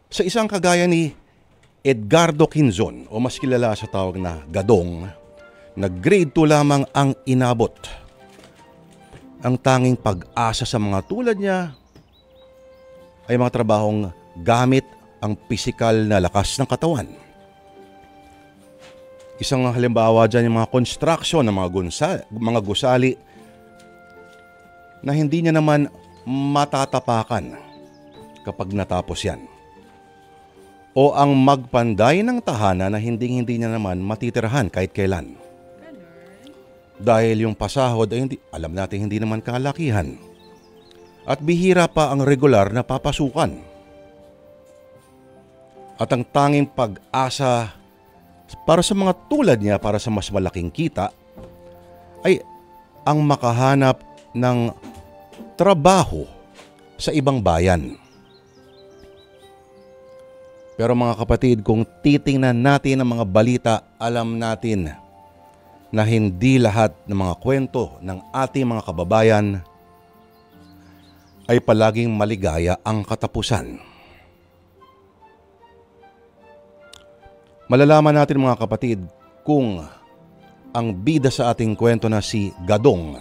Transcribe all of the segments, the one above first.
Sa isang kagaya ni Edgardo Quinzon o mas kilala sa tawag na Gadong, na grade 2 lamang ang inabot. Ang tanging pag-asa sa mga tulad niya ay mga trabahong gamit ang pisikal na lakas ng katawan. Isang halimbawa dyan yung mga construction ng mga gusali na hindi niya naman matatapakan kapag natapos yan. O ang magpanday ng tahanan na hindi niya naman matitirahan kahit kailan. Dahil yung pasahod ay alam natin hindi naman kalakihan. At bihira pa ang regular na papasukan. At ang tanging pag-asa para sa mga tulad niya, para sa mas malaking kita, ay ang makahanap ng trabaho sa ibang bayan. Pero mga kapatid, kung titingnan natin ang mga balita, alam natin na hindi lahat ng mga kwento ng ating mga kababayan ay palaging maligaya ang katapusan. Malalaman natin mga kapatid kung ang bida sa ating kwento na si Gadong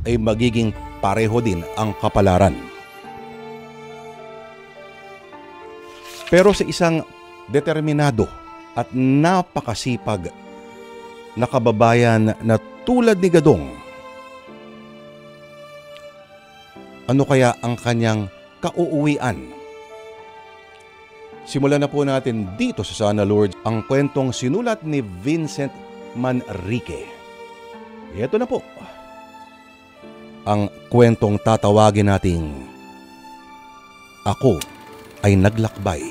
ay magiging pareho din ang kapalaran. Pero sa isang determinado at napakasipag na kababayan na tulad ni Gadong, ano kaya ang kanyang kauuwian? Simulan na po natin dito sa Sana Lourdes ang kwentong sinulat ni Vincent Manrique. Ito na po ang kwentong tatawagin nating Ako ay Naglakbay.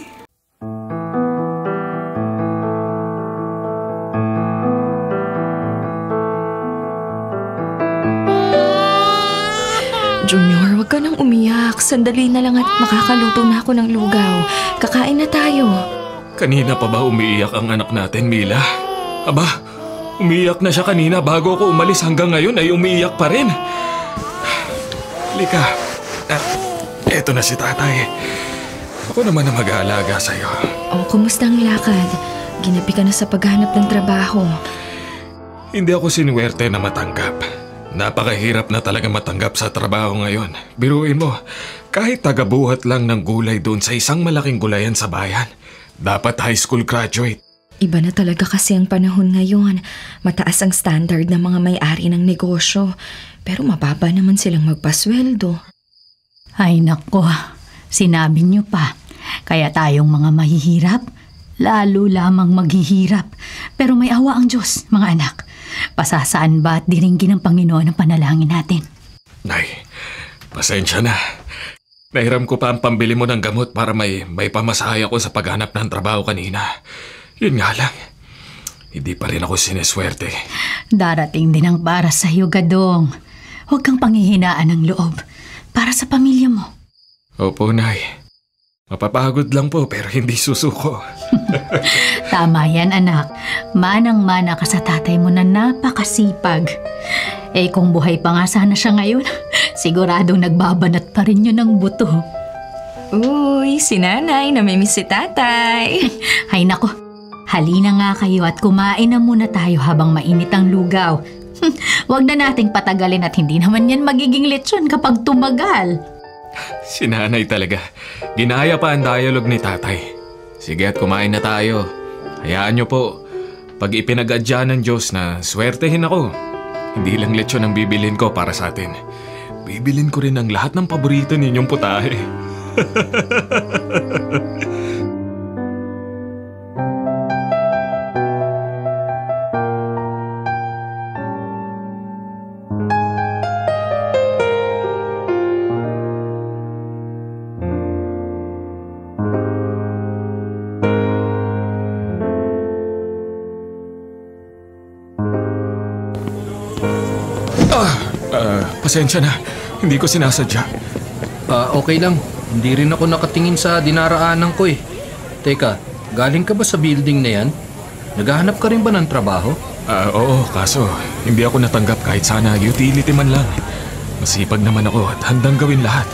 Junior, huwag ka nang umiyak. Sandali na lang at makakaluto na ako ng lugaw. Kakain na tayo. Kanina pa ba umiiyak ang anak natin, Mila? Aba, umiiyak na siya kanina bago ako umalis, hanggang ngayon ay umiiyak pa rin. Lika, eto na si tatay. Ako naman ang mag-aalaga sa'yo. Oh, kumusta ang lakad? Ginabi ka na sa paghanap ng trabaho. Hindi ako sinuwerte na matanggap. Napakahirap na talaga matanggap sa trabaho ngayon. Biruin mo, kahit tagabuhat lang ng gulay doon sa isang malaking gulayan sa bayan, dapat high school graduate. Iba na talaga kasi ang panahon ngayon. Mataas ang standard ng mga may-ari ng negosyo. Pero mababa naman silang magpasweldo. Ay nako, sinabi niyo pa. Kaya tayong mga mahihirap, lalo lamang maghihirap. Pero may awa ang Diyos, mga anak. Pasasaan ba at diringgin ng Panginoon ang panalangin natin? Nay, pasensya na. Nahiram ko pa ang pambili mo ng gamot para may pamasahe ako sa paghanap ng trabaho kanina. Yun nga lang, hindi pa rin ako sineswerte. Darating din ang para sa iyo, Gadong. Huwag kang panghihinaan ng loob para sa pamilya mo. Opo, Nay. Mapapagod lang po pero hindi susuko. Tama yan, anak. Manang-mana ka sa tatay mo na napakasipag. Eh kung buhay pa nga sana siya ngayon, siguradong nagbabanat pa rin yun ng buto. Uy, si nanay, namimiss si tatay. Ay nako, halina nga kayo at kumain na muna tayo habang mainit ang lugaw. Huwag na nating patagalin at hindi naman yan magiging lechon kapag tumagal. Si nanay talaga. Ginaya pa ang dialogue ni tatay. Sige at kumain na tayo. Hayaan niyo po. Pag ipinag-adya ng Diyos na swertehin ako, hindi lang lechon ang bibilin ko para sa atin. Bibilin ko rin ang lahat ng paborito ninyong putahe. Pasensya na. Hindi ko sinasadya. Okay lang. Hindi rin ako nakatingin sa dinaraanan ko eh. Teka, galing ka ba sa building na yan? Naghahanap ka rin ba ng trabaho? Oo, kaso hindi ako natanggap kahit sana utility man lang. Masipag naman ako at handang gawin lahat.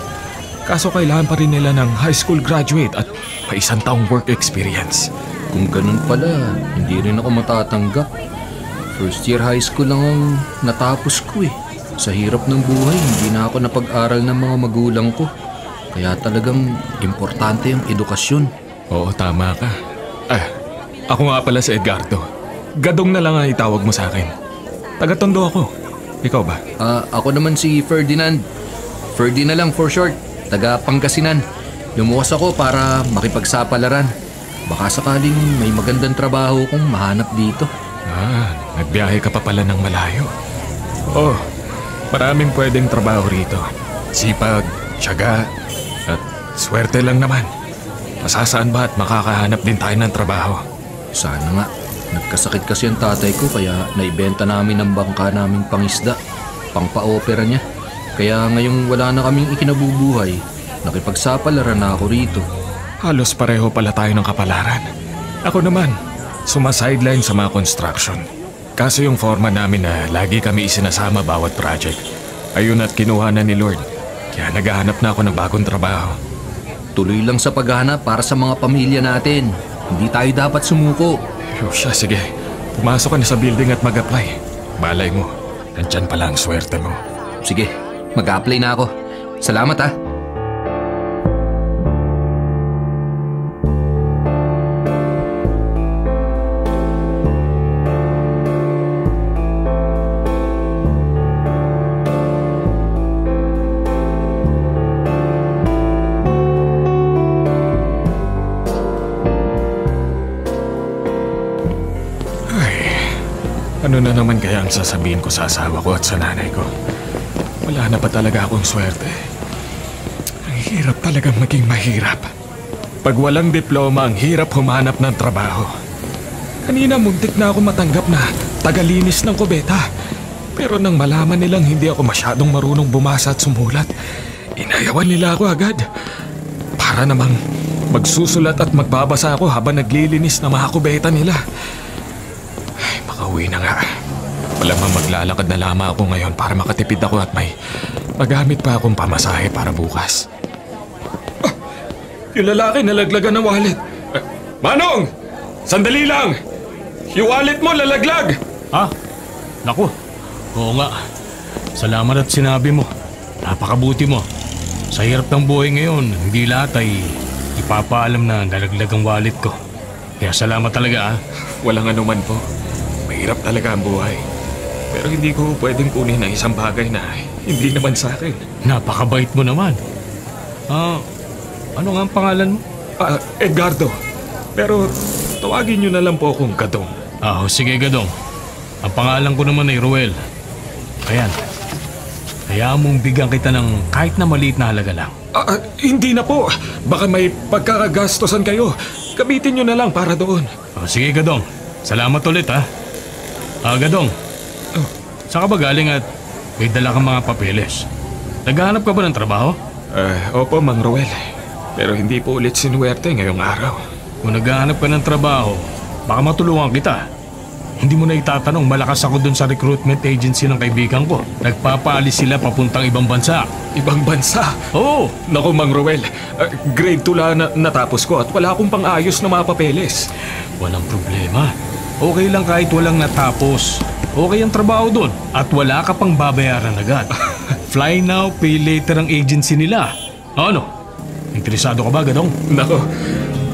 Kaso kailangan pa rin nila ng high school graduate at may 1 taong work experience. Kung ganun pala, hindi rin ako matatanggap. First year high school lang ang natapos ko eh. Sa hirap ng buhay, hindi na ako napag-aral ng mga magulang ko. Kaya talagang importante ang edukasyon. Oo, tama ka. Ako nga pala si Edgardo. Gadong na lang ang itawag mo sa akin. Taga-Tondo ako. Ikaw ba? Ako naman si Ferdinand. Ferdy na lang for short. Taga Pangasinan. Lumuwas ako para makipagsapalaran. Baka sakaling may magandang trabaho kong mahanap dito. Nagbiyahe ka pa pala ng malayo. Oh, maraming pwedeng trabaho rito. Sipag, tiyaga, at swerte lang naman. Masasaan ba at makakahanap din tayo ng trabaho? Sana nga. Nagkasakit kasi ang tatay ko kaya naibenta namin ang bangka naming pangisda. Pangpa-opera niya. Kaya ngayong wala na kaming ikinabubuhay, nakipagsapalaran na ako rito. Halos pareho pala tayo ng kapalaran. Ako naman, sumasideline sa mga construction. Kaso yung foreman namin na lagi kami isinasama bawat project, ayun at kinuha na ni Lord. Kaya naghahanap na ako ng bagong trabaho. Tuloy lang sa paghahanap para sa mga pamilya natin. Hindi tayo dapat sumuko. Siya, sige. Pumasok ka na sa building at mag-apply. Malay mo, nandyan pala ang swerte mo. Sige, mag-apply na ako. Salamat ha. Ano na naman kaya ang sasabihin ko sa asawa ko at sa nanay ko? Wala na pa talaga akong swerte. Ang hirap talagang maging mahirap. Pag walang diploma, ang hirap humanap ng trabaho. Kanina muntik na ako matanggap na tagalinis ng kubeta. Pero nang malaman nilang hindi ako masyadong marunong bumasa at sumulat, inayawan nila ako agad. Para namang magsusulat at magbabasa ako habang naglilinis ng mga kubeta nila. Uwi na nga. Malamang maglalakad na lamang ako ngayon para makatipid ako at may magamit pa akong pamasahe para bukas. Yung lalaki nalaglagan ng wallet. Manong! Sandali lang! Yung wallet mo lalaglag! Naku, oo nga. Salamat at sinabi mo. Napakabuti mo. Sa hirap ng buhay ngayon, hindi lahat ay ipapaalam na nalaglag ang wallet ko. Kaya salamat talaga Walang anuman po. Mahirap talaga ang buhay. Pero hindi ko pwedeng kunin ang isang bagay na hindi naman sa akin. Napakabait mo naman. Ano nga ang pangalan mo? Edgardo. Pero tawagin niyo na lang po akong Gadong. Sige Gadong. Ang pangalan ko naman ay Ruel. Ayan. Hayaan mong bigyan kita ng kahit na maliit na halaga lang. Hindi na po. Baka may pagkakagastosan kayo. Gamitin niyo na lang para doon. Sige Gadong. Salamat ulit Gadong, saan ka ba galing at may dala kang mga papeles? Naghahanap ka ba ng trabaho? Opo, Mang Ruel. Pero hindi po ulit sinuwerte ngayong araw. Kung naghahanap ka ng trabaho, baka matulungan kita. Hindi mo na itatanong, malakas ako dun sa recruitment agency ng kaibigan ko. Nagpapaalis sila papuntang ibang bansa. Ibang bansa? Oo. Naku, Mang Ruel. Grade 2 lang natapos ko at wala akong pang-ayos na mga papeles. Walang problema. Okay lang kahit walang natapos. Okay ang trabaho doon at wala ka pang babayaran agad. Fly now, pay later ang agency nila. Ano? Interesado ka ba, Gadong? Nako,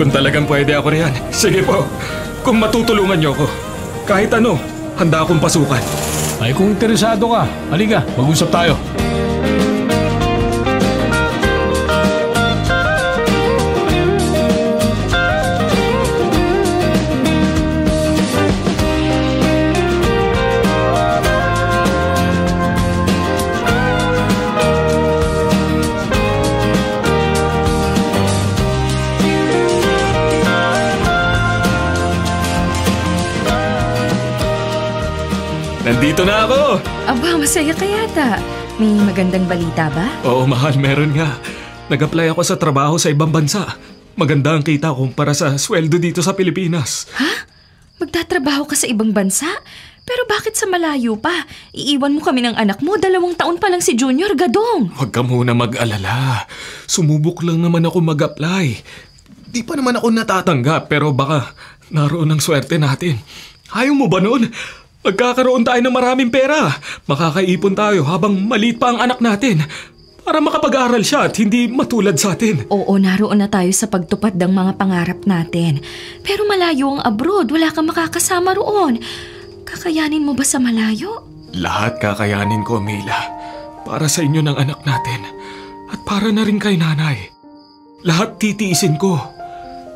kung talagang pwede ako riyan, sige po. Kung matutulungan niyo ako, kahit ano, handa akong pasukan. Ay kung interesado ka, halika, mag-usap tayo. Nandito na ako! Aba, masaya ka yata. May magandang balita ba? Oo, mahal, meron nga. Nag-apply ako sa trabaho sa ibang bansa. Maganda ang kita kumpara sa sweldo dito sa Pilipinas. Ha? Magtatrabaho ka sa ibang bansa? Pero bakit sa malayo pa? Iiwan mo kami ng anak mo, 2 taon pa lang si Junior, Gadong. Huwag ka muna mag-alala. Sumubok lang naman ako mag-apply. Di pa naman ako natatanggap pero baka naroon ang swerte natin. Ayaw mo ba nun? Magkakaroon tayo ng maraming pera. Makakaipon tayo habang maliit pa ang anak natin. Para makapag-aral siya at hindi matulad sa atin. Oo, naroon na tayo sa pagtupad ng mga pangarap natin. Pero malayo ang abroad, wala kang makakasama roon. Kakayanin mo ba sa malayo? Lahat kakayanin ko, Mila. Para sa inyo ng anak natin. At para na rin kay nanay. Lahat titiisin ko.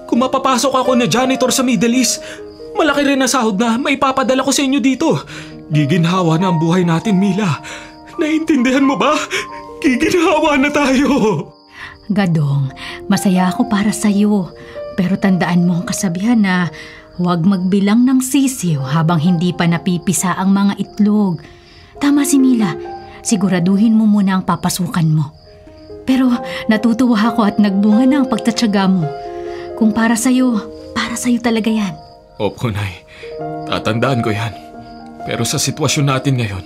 Kung mapapasok ako na janitor sa Middle East, malaki rin na sahod na maipapadala ko sa inyo dito. Giginhawa na ang buhay natin, Mila. Naintindihan mo ba? Giginhawa na tayo. Gadong, masaya ako para sa'yo. Pero tandaan mo ang kasabihan na huwag magbilang ng sisiw habang hindi pa napipisa ang mga itlog. Tama si Mila, siguraduhin mo muna ang papasukan mo. Pero natutuwa ako at nagbunga na ang pagtatsaga mo. Kung para sa'yo talaga yan. Opo, Nay. Tatandaan ko yan. Pero sa sitwasyon natin ngayon,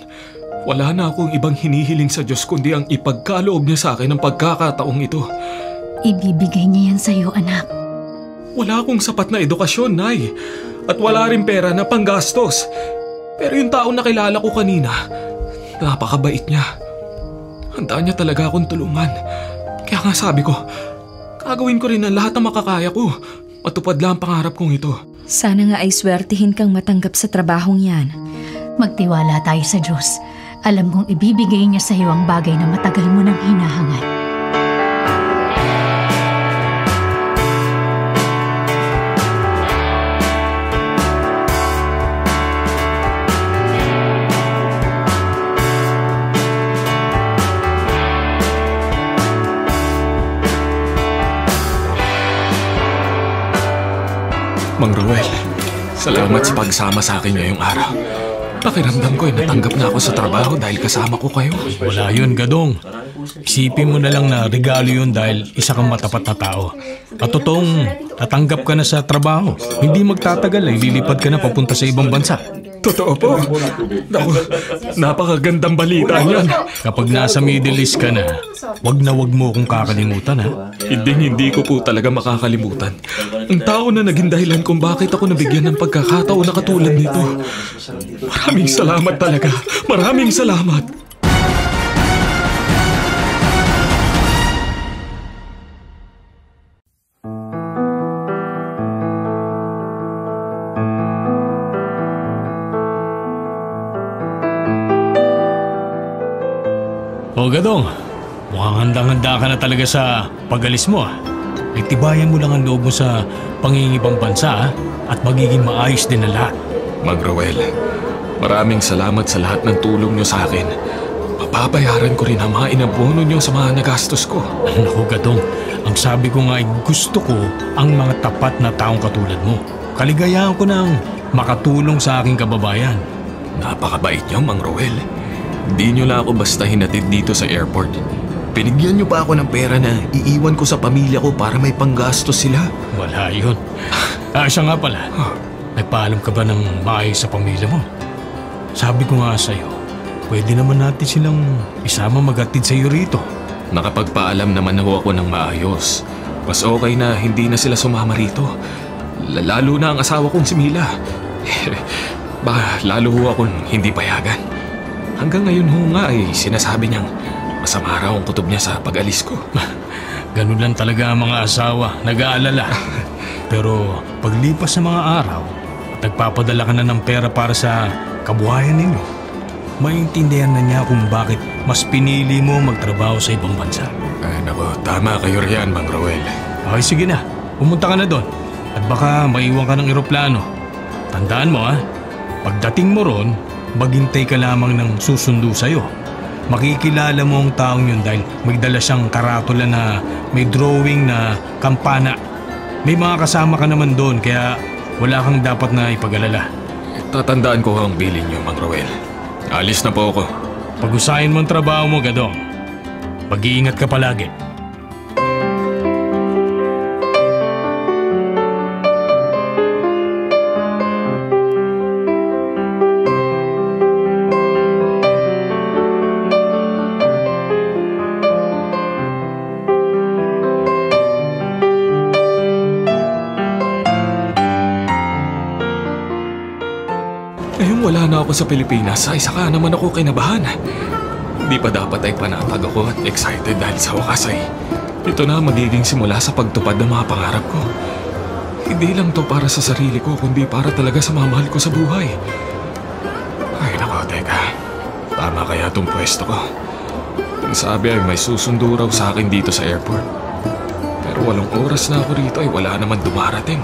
wala na akong ibang hinihiling sa Diyos kundi ang ipagkaloob niya sa akin ng pagkakataong ito. Ibibigay niya yan sa'yo, anak. Wala akong sapat na edukasyon, Nay. At wala rin pera na panggastos. Pero yung taong nakilala ko kanina, napakabait niya. Handa niya talaga akong tulungan. Kaya nga sabi ko, gagawin ko rin ang lahat na makakaya ko. Matupad lang ang pangarap kong ito. Sana nga ay swertihin kang matanggap sa trabahong yan. Magtiwala tayo sa Diyos. Alam kong ibibigay niya sa iyo ang bagay na matagal mo nang hinahangat. Mang Roel, salamat sa pagsama sa akin ngayong araw. Pakiramdam ko ay natanggap na ako sa trabaho dahil kasama ko kayo. Wala yun, Gadong. Isipin mo na lang na regalo yun dahil isa kang matapat na tao. At totoong natanggap ka na sa trabaho. Hindi magtatagal ay lilipad ka na papunta sa ibang bansa. Totoo po. Naku, napakagandang balita yan. Kapag nasa Middle East ka na wag mo akong kakalimutan, ha? Hindi ko po talaga makakalimutan. Ang tao na naging dahilan kung bakit ako nabigyan ng pagkakataon na katulad nito. Maraming salamat talaga. Maraming salamat. O Gadong, mukhang handang-handa ka na talaga sa pag-alis mo, ha? Itibayan mo lang ang loob mo sa pangingibang bansa, ha? At magiging maayos din na lahat. Mang Roel, maraming salamat sa lahat ng tulong niyo sa akin. Mapapayaran ko rin ang mga inabono niyo sa mga nagastos ko. Naku Gadong, ang sabi ko nga ay gusto ko ang mga tapat na taong katulad mo. Kaligayahan ko nang makatulong sa aking kababayan. Napakabait niyo, Mang Roel. Hindi niyo lang ako basta hinatid dito sa airport. Binigyan niyo pa ako ng pera na iiwan ko sa pamilya ko para may panggastos sila. Wala yun. Siya nga pala. Nagpaalam ka ba ng maayos sa pamilya mo? Sabi ko nga sa'yo, pwede naman natin silang isama maghatid sa iyo rito. Nakapagpaalam naman ako ng maayos. Mas okay na hindi na sila sumama rito. Lalo na ang asawa kong si Mila. Baka lalo ho akong hindi payagan. Hanggang ngayon ho nga ay sinasabi niyang masama raw ang kutob niya sa pag-alis ko. Ganun lang talaga ang mga asawa, nag-aalala. Pero paglipas ng mga araw at nagpapadala ka na ng pera para sa kabuhayan ninyo, maintindihan na niya kung bakit mas pinili mo magtrabaho sa ibang bansa. Ay nako, tama kayo riyan, Mang Roel. Okay, sige na. Pumunta ka na doon. At baka maiwan ka ng eroplano. Tandaan mo, ha? Pagdating mo ron, maghintay ka lamang ng susundo sa'yo. Makikilala mo ang taong yun dahil may dala siyang karatula na may drawing na kampana. May mga kasama ka naman doon kaya wala kang dapat na ipag-alala. Tatandaan ko ang bilin niyo, Mang Roel. Alis na po ako. Pag-usahin mo ang trabaho mo, Gadong. Mag-iingat ka palagi. wala na ako sa Pilipinas ay saka naman ako kinabahan. Hindi pa dapat ay panatag ako at excited dahil sa wakas ay ito na magiging simula sa pagtupad ng mga pangarap ko. Hindi lang to para sa sarili ko kundi para talaga sa mga mahal ko sa buhay. Ay nako, teka. Tama kaya tong pwesto ko. Ang sabi ay may susundo raw sa akin dito sa airport. Pero 8 oras na ako rito ay wala naman dumarating.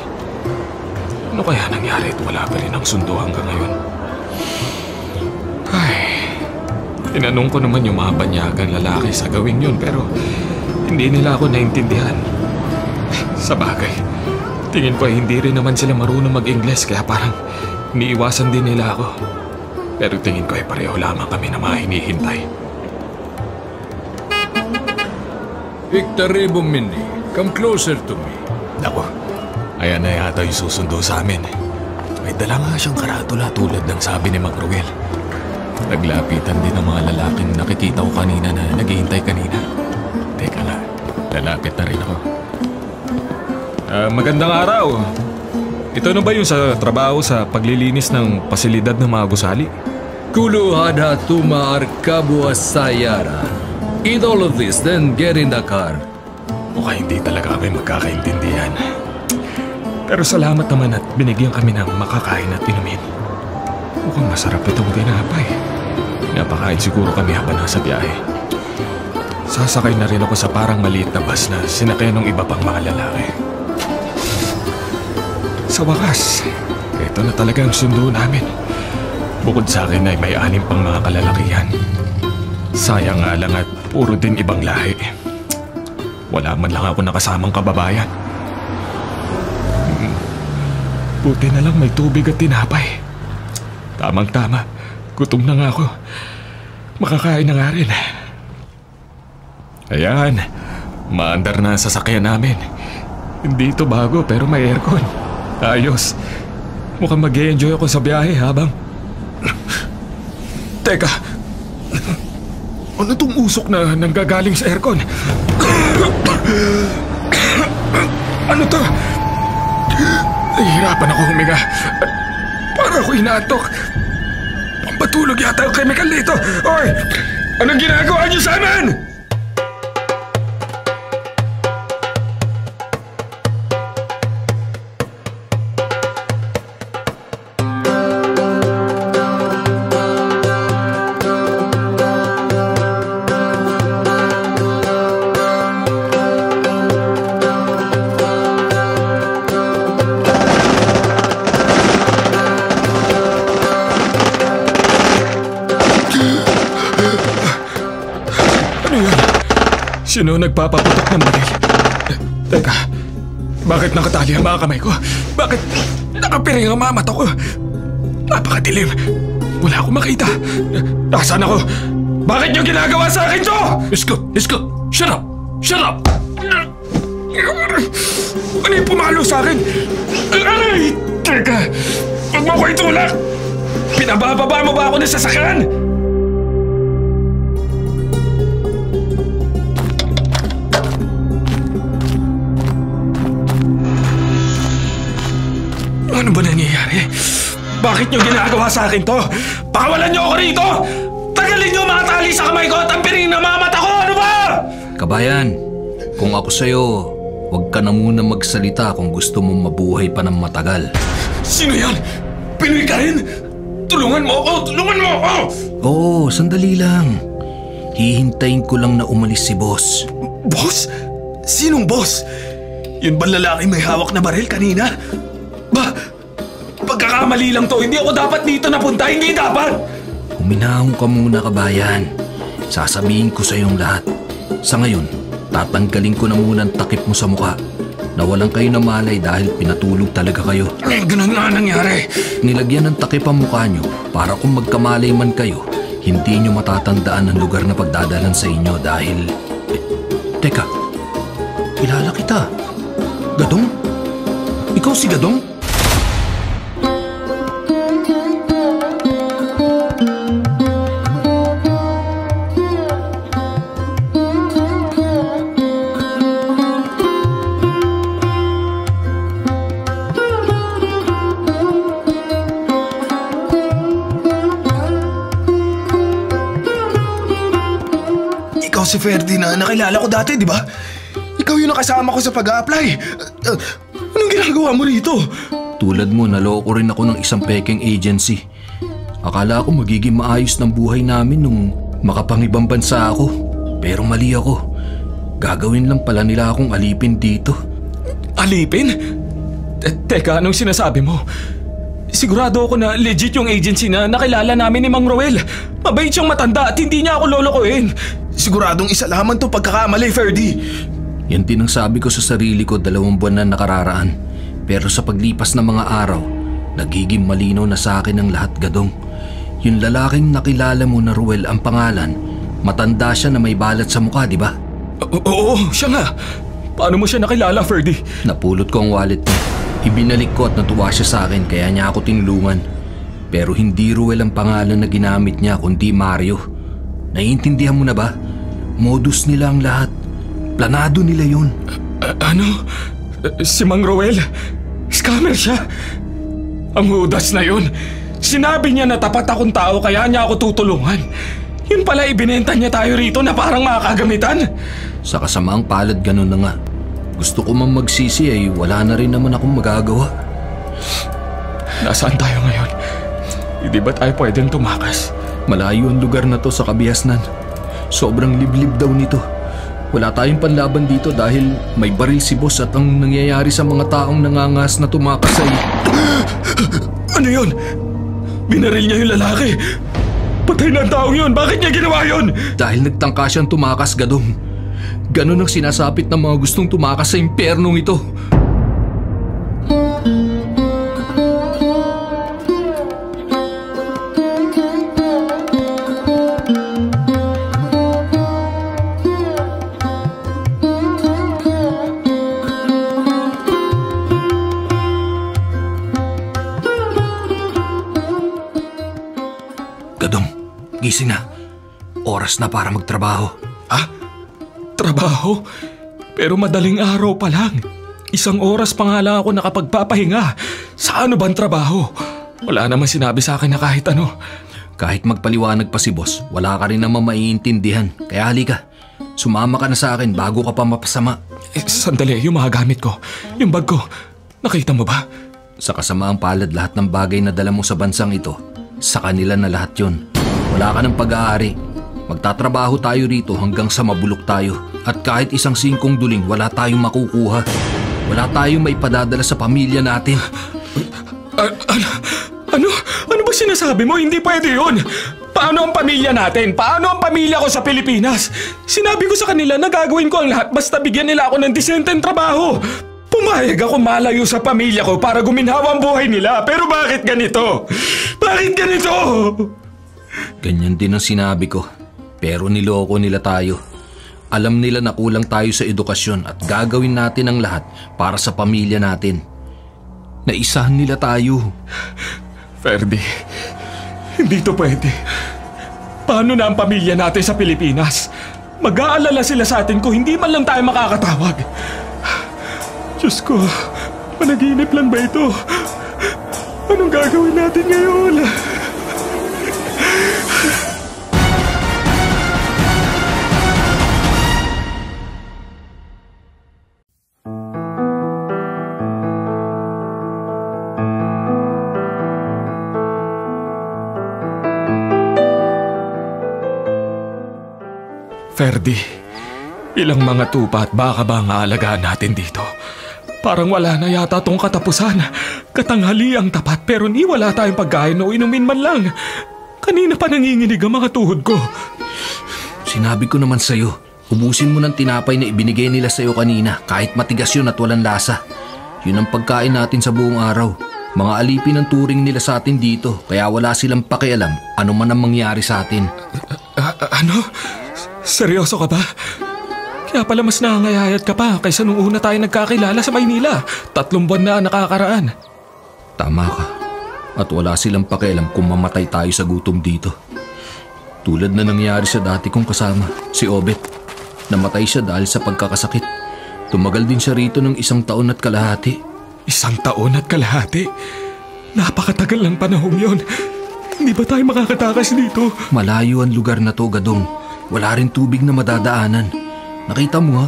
Ano kaya nangyari at wala pa rin ang sundo hanggang ngayon? Ay, tinanong ko naman yung mga banyagang lalaki sa gawin yun pero hindi nila ako naintindihan. Sa bagay, tingin ko ay hindi rin naman sila marunong mag-Ingles kaya parang iniiwasan din nila ako. Pero tingin ko ay pareho lamang kami na mga hinihintay. Victor Minnie, come closer to me. Ako, ayan na yata yung susundo sa amin. May dala nga siyang karatula tulad ng sabi ni Mang Ruel. Naglapitan din ang mga lalaking nakikita ko kanina na naghihintay kanina. Teka nga, lalapit na rin ako. Magandang araw. Ito na ba yung sa trabaho sa paglilinis ng pasilidad ng mga gusali? Kuluhada tuma arkabu asayara. Eat all of this, then get in the car. Mukhang hindi talaga kami magkakaintindihan. Pero salamat naman at binigyan kami ng makakain at inumin. Mukhang masarap itong tinapay. Napakain siguro kami habang nasa biyahe. Sasakay na rin ako sa parang maliit na bus na sinakyan ng iba pang mga lalaki. Sa wakas, ito na talaga ang sundo namin. Bukod sa akin ay may 6 pang mga kalalakihan. Sayang nga lang at puro din ibang lahi. Wala man lang ako nakasamang kababayan. Buti na lang may tubig at tinapay. Tamang-tama, gutom na nga ako. Makakain na nga rin. Ayan, maandar na ang sasakyan namin. Hindi ito bago pero may aircon. Ayos. Mukhang mag-e-enjoy ako sa biyahe habang... Teka, ano itong usok na nanggagaling sa aircon? Ano to? Nahihirapan ako huminga. Para ako inaantok. Pampatulog yata ang chemical dito. Oy! Anong ginagawa niyo sa amin? Sino nagpapaputok ng baril? Teka, bakit nakatali ang mga kamay ko? Bakit nakapiring ang mga mata ko? Napakadilim. Wala akong makita. Nasaan ako? Bakit niyo ginagawa sa akin to? Isko! Shut up! Shut up! Ano yung pumalo sa akin? Ay! Teka! Huwag mo ko itulak! Pinabababa mo ba ako ng sasakyan? Ano ba nangyayari? Bakit niyo ginagawa sa akin to? Pakawalan niyo ako rito! Tagalin niyo mga tali sa kamay ko at ampirin na mga mata ko! Ano ba? Kabayan, kung ako sa'yo, huwag ka na muna magsalita kung gusto mong mabuhay pa ng matagal. Sino yan? Pinoy ka rin? Tulungan mo ako! Tulungan mo ako! Oo, sandali lang. Hihintayin ko lang na umalis si boss. Boss? Sinong boss? Yun ba lalaki may hawak na baril kanina? Pagkakamali lang to, hindi ako dapat dito napunta, hindi dapat! Huminahon ka muna, kabayan. Sasabihin ko sa iyong lahat. Sa ngayon, tatanggalin ko na muna ang takip mo sa mukha. Nawalan kayo na malay dahil pinatulog talaga kayo. Ganun nga nangyari. Nilagyan ng takip ang mukha nyo para kung magkamalay man kayo, hindi nyo matatandaan ang lugar na pagdadalan sa inyo dahil... Teka, kilala kita. Gadong? Ikaw si Gadong? si Ferdy na nakilala ko dati, di ba? Ikaw yung nakasama ko sa pag-a-apply. Anong ginagawa mo rito? Tulad mo, naloko rin ako ng isang peking agency. Akala ko magiging maayos ng buhay namin nung makapangibang bansa ako. Pero mali ako. Gagawin lang pala nila akong alipin dito. Alipin? Teka, anong sinasabi mo? Sigurado ako na legit yung agency na nakilala namin ni Mang Roel. Mabait siyang matanda at hindi niya ako lolokohin. Siguradong isa lamang to pagkakamali, Ferdy. Yan din ang sabi ko sa sarili ko 2 buwan na nakararaan. Pero sa paglipas ng mga araw, nagiging malinaw na sa akin ang lahat, Gadong. Yung lalaking nakilala mo na Roel ang pangalan, matanda siya na may balat sa mukha, di ba? Oo, siya nga. Paano mo siya nakilala, Ferdy? Napulot ko ang wallet niya. Ibinalik ko at natuwa siya sa akin kaya niya ako tinulungan. Pero hindi Roel ang pangalan na ginamit niya kundi Mario. Naiintindihan mo na ba? Modus nila ang lahat. Planado nila yun. Ano? Si Mang Roel? Scammer siya? Ang hudas na yun. Sinabi niya na tapat akong tao kaya niya ako tutulungan. Yun pala ibinenta niya tayo rito na parang makakagamitan. Sa kasamaang palad ganun na nga. Gusto ko mang magsisi ay wala na rin naman akong magagawa. Nasaan tayo ngayon? Hindi ba tayo pwedeng tumakas? Malayo ang lugar na to sa kabihasnan. Sobrang liblib daw nito. Wala tayong panlaban dito dahil may baril si boss at ang nangyayari sa mga taong nangangas na tumakas ay... Ano yun? Binaril niya yung lalaki. Patay na ang taong yun. Bakit niya ginawa yun? Dahil nagtangka siyang tumakas, Gadong. Ganon ang sinasapit ng mga gustong tumakas sa impyernong ito. Gadong, gising na. Oras na para magtrabaho. Trabaho? Pero madaling araw pa lang. 1 oras pa nga lang ako nakapagpapahinga. Sa ano bang trabaho? Wala naman sinabi sa akin na kahit ano. Kahit magpaliwanag pa si boss, wala ka rin naman maiintindihan. Kaya halika, sumama ka na sa akin bago ka pa mapasama. Sandali, yung mga gamit ko. Yung bag ko. Nakita mo ba? Sa kasamaang palad, lahat ng bagay na dala mo sa bansang ito, sa kanila na lahat yun. Wala ka ng pag-aari. Magtatrabaho tayo rito hanggang sa mabulok tayo. At kahit 1 singkong duling, wala tayong makukuha. Wala tayong maipadadala sa pamilya natin. Ano ba sinasabi mo? Hindi pwede yun. Paano ang pamilya natin? Paano ang pamilya ko sa Pilipinas? Sinabi ko sa kanila na gagawin ko ang lahat basta bigyan nila ako ng disenteng trabaho. Pumayag ako malayo sa pamilya ko para guminhawa ang buhay nila. Pero bakit ganito? Bakit ganito? Ganyan din ang sinabi ko. Pero niloko nila tayo. Alam nila na kulang tayo sa edukasyon at gagawin natin ang lahat para sa pamilya natin. Naisahan nila tayo. Ferdy, hindi to pwede. Paano na ang pamilya natin sa Pilipinas? Mag-aalala sila sa atin kung hindi man lang tayo makakatawag. Diyos ko, panaginip lang ba ito? Anong gagawin natin ngayon? Ferdy, ilang mga tupa at baka ba ang aalagaan natin dito? Parang wala na yata tong katapusan. Katanghaliang tapat pero ni wala tayong pagkain o inumin man lang. Kanina pa nanginginig ang mga tuhod ko. Sinabi ko naman sa'yo, ubusin mo ng tinapay na ibinigay nila sa'yo kanina kahit matigas yun at walang lasa. Yun ang pagkain natin sa buong araw. Mga alipin ang turing nila sa atin dito kaya wala silang pakialam ano man ang mangyari sa atin. Ano? Seryoso ka ba? Kaya pala mas nangangayayat ka pa kaysa nung una tayo nagkakilala sa Maynila. 3 buwan na nakakaraan. Tama ka. At wala silang pakialam kung mamatay tayo sa gutom dito. Tulad na nangyari sa dati kong kasama, si Obet. Namatay siya dahil sa pagkakasakit. Tumagal din siya rito ng 1 taon at kalahati. 1 taon at kalahati? Napakatagal ng panahong yon. Hindi ba tayo makakatakas dito? Malayo ang lugar na to, Gadong. wala rin tubig na madadaanan. Nakita mo ha,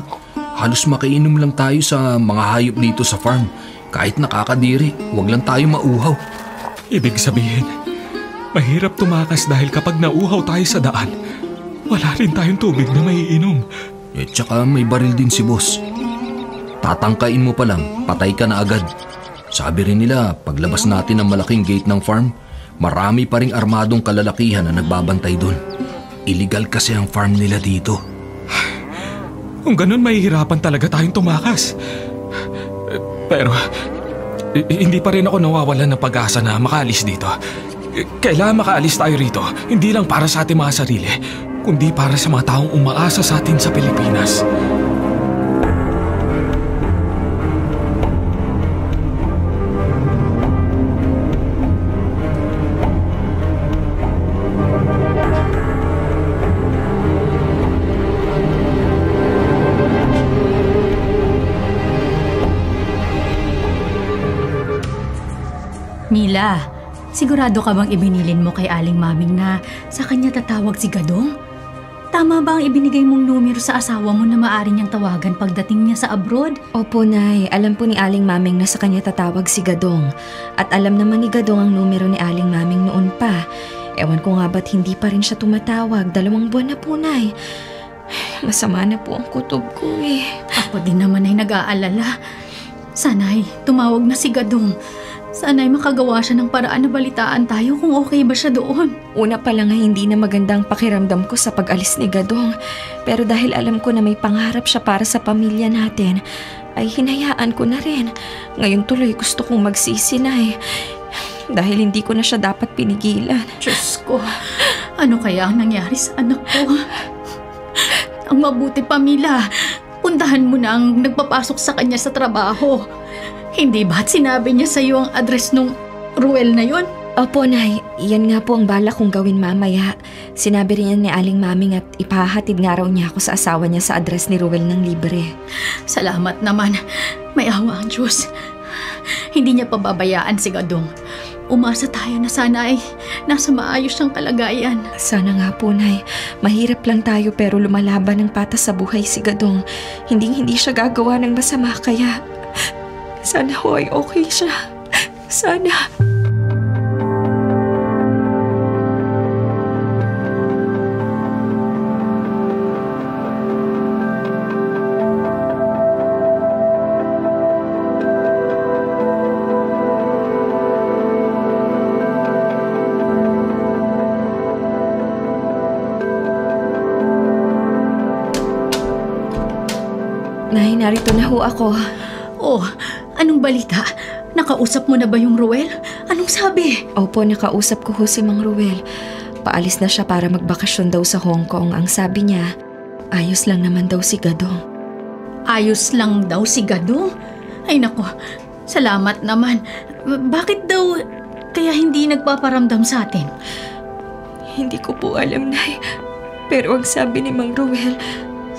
halos makainom lang tayo sa mga hayop dito sa farm. Kahit nakakadiri, wag lang tayo mauhaw. Ibig sabihin, mahirap tumakas dahil kapag nauhaw tayo sa daan, wala rin tayong tubig na maiinom. Tsaka may baril din si boss. Tatangkain mo pa lang, patay ka na agad. Sabi rin nila, paglabas natin ng malaking gate ng farm, marami pa ring armadong kalalakihan na nagbabantay doon. Illegal kasi ang farm nila dito. Kung ganun, mahihirapan talaga tayong tumakas. Pero, hindi pa rin ako nawawalan ng pag-asa na makaalis dito. Kailangan makaalis tayo rito, hindi lang para sa ating mga sarili, kundi para sa mga taong umaasa sa atin sa Pilipinas. Mila, sigurado ka bang ibinilin mo kay Aling Maming na sa kanya tatawag si Gadong? Tama ba ang ibinigay mong numero sa asawa mo na maaari niyang tawagan pagdating niya sa abroad? Opo, Nay. Alam po ni Aling Maming na sa kanya tatawag si Gadong. At alam naman ni Gadong ang numero ni Aling Maming noon pa. Ewan ko nga ba't hindi pa rin siya tumatawag. 2 buwan na po, Nay. Masama na po ang kutob ko eh. Ako din naman ay nag-aalala. Sana'y tumawag na si Gadong. Sana'y makagawa siya ng paraan na balitaan tayo kung okay ba siya doon. Una pa lang ay hindi na magandang pakiramdam ko sa pag-alis ni Gadong. Pero dahil alam ko na may pangarap siya para sa pamilya natin, ay hinayaan ko na rin. Ngayon tuloy gusto kong magsisi na eh. Dahil hindi ko na siya dapat pinigilan. Diyos ko, ano kaya ang nangyari sa anak ko? Ang mabuti pa, Mila, puntahan mo na ang nagpapasok sa kanya sa trabaho. Hindi ba't sinabi niya sa iyo ang address nung Ruel na yon? Opo, Nay. Yan nga po ang balak kong gawin mamaya. Sinabi rin niya ni Aling Maming at ipahatid nga raw niya ako sa asawa niya sa address ni Ruel ng libre. Salamat naman. May awa ang Diyos. Hindi niya pababayaan si Gadong. Umasa tayo na sana ay nasa maayos siyang kalagayan. Sana nga po, Nay. Mahirap lang tayo pero lumalaban ng patas sa buhay si Gadong. Hindi siya gagawa ng masama kaya sana ho ay okay siya. Sana. Nay, narito na ho ako. Oh, anong balita? Nakausap mo na ba yung Ruel? Anong sabi? Opo, nakausap ko ho si Mang Ruel. Paalis na siya para magbakasyon daw sa Hong Kong. Ang sabi niya, ayos lang naman daw si Gadong. Ayos lang daw si Gadong? Ay nako, salamat naman. Bakit daw kaya hindi nagpaparamdam sa atin? Hindi ko po alam, Nay. Pero ang sabi ni Mang Ruel,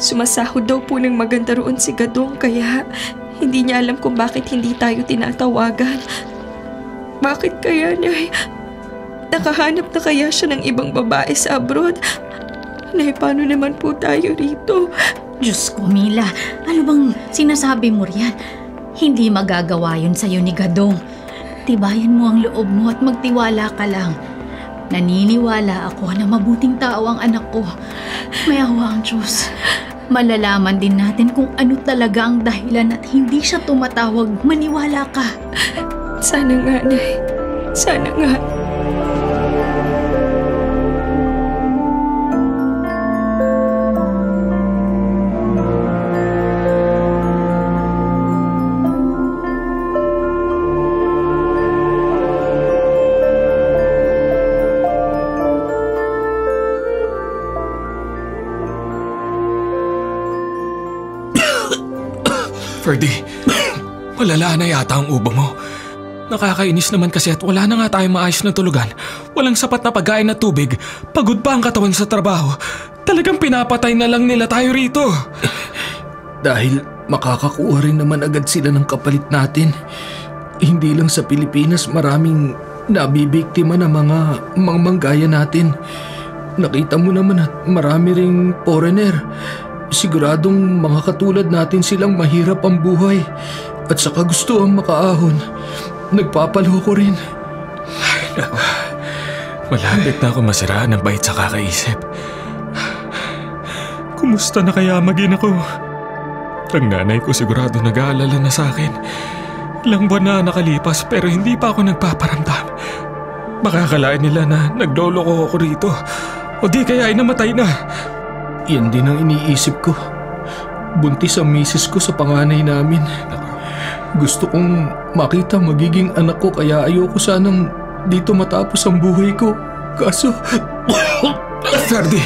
sumasahod daw po ng maganda roon si Gadong kaya hindi niya alam kung bakit hindi tayo tinatawagan. Bakit kaya, Nay? Nakahanap na kaya siya ng ibang babae sa abroad? Nay, paano naman po tayo rito? Diyos ko, Mila, ano bang sinasabi mo riyan? Hindi magagawa yun sa'yo ni Gadong. Tibayan mo ang loob mo at magtiwala ka lang. Naniniwala ako na mabuting tao ang anak ko. May awa ang Diyos. Malalaman din natin kung ano talaga ang dahilan at hindi siya tumatawag. Maniwala ka. Sana nga, Nay. Sana nga. Ferdy, malala na yata ang ubo mo. Nakakainis naman kasi at wala na nga tayong maayos na tulugan. Walang sapat na pagkain at tubig. Pagod pa ang katawan sa trabaho. Talagang pinapatay na lang nila tayo rito. Dahil makakakuha rin naman agad sila ng kapalit natin. Hindi lang sa Pilipinas maraming nabibiktima ng mga manggaya natin. nakita mo naman at marami ring foreigner. Siguradong mga katulad natin silang mahirap ang buhay at sa kagustuhan makaahon. Nagpapaloko rin. Ay, naku. Malapit na ako masiraan ng bait sa kakaisip. Kumusta na kaya magina ko? Ang nanay ko sigurado nag-aalala na sa akin. Ilang buwan na nakalipas pero hindi pa ako nagpaparamdam. Makakalain nila na nagloloko ako rito. O di kaya ay namatay na. Yan din ang iniisip ko. Buntis ang misis ko sa panganay namin. Gusto kong makita magiging anak ko kaya ayoko sanang dito matapos ang buhay ko. Kaso... Ferdy,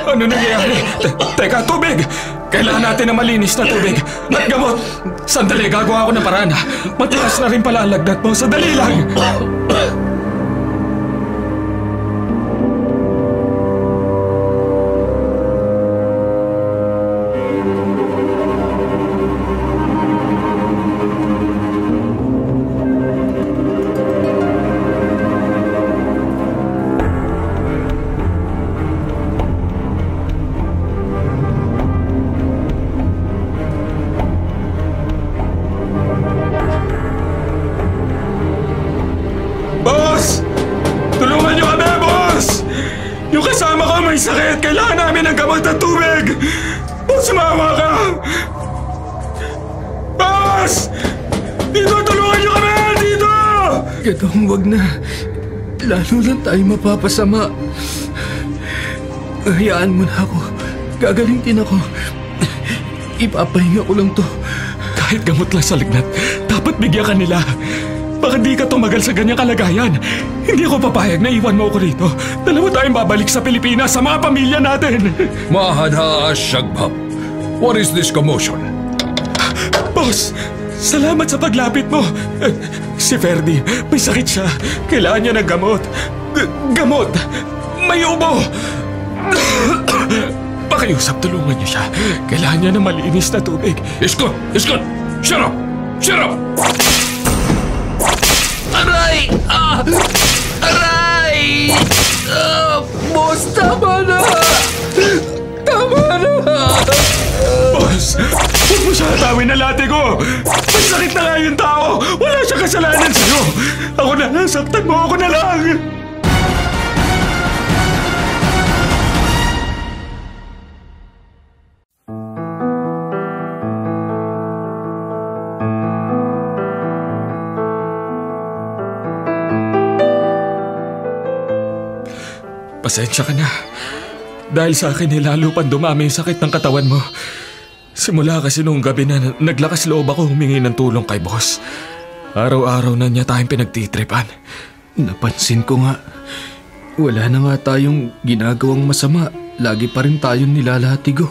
ano nangyayari? Teka, tubig! Kailangan natin ng malinis na tubig. At gamot! Sandali, gagawa ako ng paraan. Matigas na rin pala ang lagnat mo. Sandali lang! Sakit! Kailangan namin ng gamot at tubig! Sumawa ka! Boss! Dito! Tulungan niyo kami! Dito! Gadong, wag na. Lalo lang tayo mapapasama. Hayaan mo na ako. Gagaling din ako. Ipapahinga ko lang to. Kahit gamot lang sa lagnat, dapat bigyan ka nila. Baka di ka tumagal sa ganyang kalagayan. Hindi ako papayag na iwan mo ako rito. Dalawa tayong babalik sa Pilipinas sa mga pamilya natin. Mahadha Shagbham. What is this commotion? Boss, salamat sa paglapit mo. Si Ferdy, may sakit siya. Kailangan niya ng gamot. Gamot! May ubo! Pakiusap, tulungan niyo siya. Kailangan niya ng malinis na tubig. Iskot! Iskot! Shut up! Shut up! Aray! Aray! Boss, tama na! Tama na! Boss, huwag mo siya hatawin na lati ko! May sakit na nga yung tao! Wala siya kasalanan sa'yo! Ako na lang, saktan mo ako na lang! Pasensya ka na. Dahil sa akin lalo pang dumami yung sakit ng katawan mo. Simula kasi noong gabi na naglakas loob ako humingi ng tulong kay boss. Araw-araw na niya tayong pinagtitripan. Napansin ko nga. Wala na nga tayong ginagawang masama. Lagi pa rin tayong nilalatigo.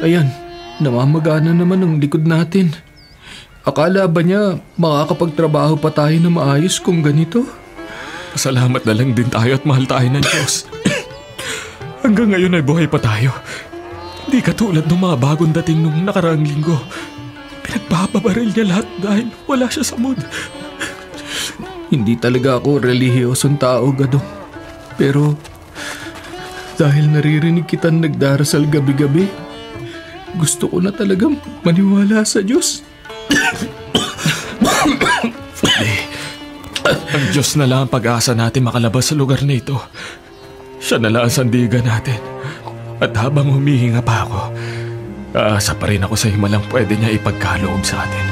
Ayan, namamagana naman ang likod natin. Akala ba niya makakapagtrabaho pa tayo na maayos kung ganito? Salamat na lang din tayo at mahal tayo ng Diyos. Hanggang ngayon ay buhay pa tayo. Hindi katulad ng mga bagong dating nung nakaraang linggo. Pinagpapabaril niya lahat dahil wala siya sa mood. Hindi talaga ako relihiyosong tao, Gadong. Pero dahil naririnig kitang nagdarasal gabi-gabi, gusto ko na talagang maniwala sa Diyos. Ang Diyos na lang ang pag-asa natin makalabas sa lugar na ito. Siya na lang ang sandigan natin. At habang humihinga pa ako, aasa pa rin ako sa himalang pwede niya ipagkaloob sa atin.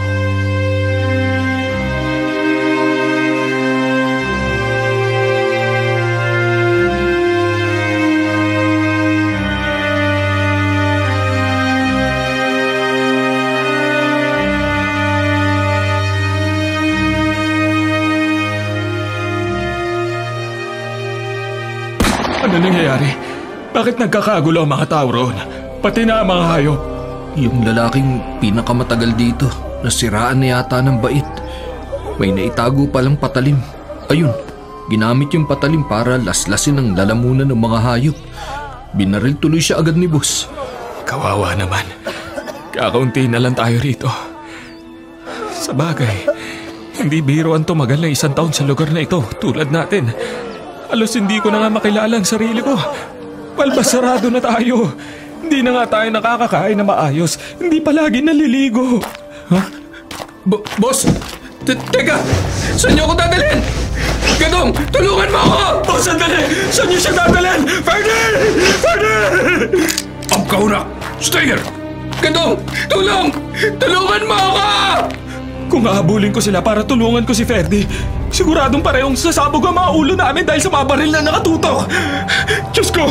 Ano nangyayari? Bakit nagkakagulo ang mga tao roon? Pati na ang mga hayop. Yung lalaking pinakamatagal dito, nasiraan na yata ng bait. May naitago palang patalim. Ayun, ginamit yung patalim para laslasin ang lalamunan ng mga hayop. Binaril tuloy siya agad ni boss. Kawawa naman. Kakaunti na lang tayo rito. Sa bagay, hindi biro ang tumagal na 1 taon sa lugar na ito tulad natin. Halos hindi ko na nga makilala ang sarili ko. Palbasarado na tayo. Hindi na nga tayo nakakakain na maayos. Hindi palagi naliligo. Ha? Boss! Teka! Saan niyo ako dadalhin? Gadong! Tulungan mo ako! Boss, sandali! Saan niyo siya dadalhin? Ferdy! Ferdy! Abkaurak! Stay here! Gadong! Tulong! Tulungan mo ako! Kung ahabulin ko sila para tulungan ko si Ferdy, siguradong parehong sasabog ang mga ulo namin dahil sa mga baril na nakatutok. Diyos ko!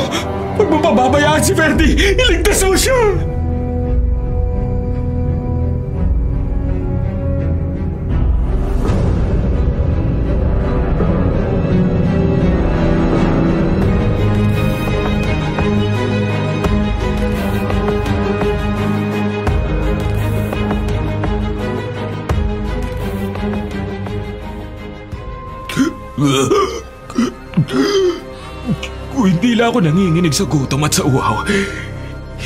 Huwag mo pababayaan si Ferdy! Iligtas mo siya! Kung hindi lang ako nanginginig sa gutom at sa uhaw,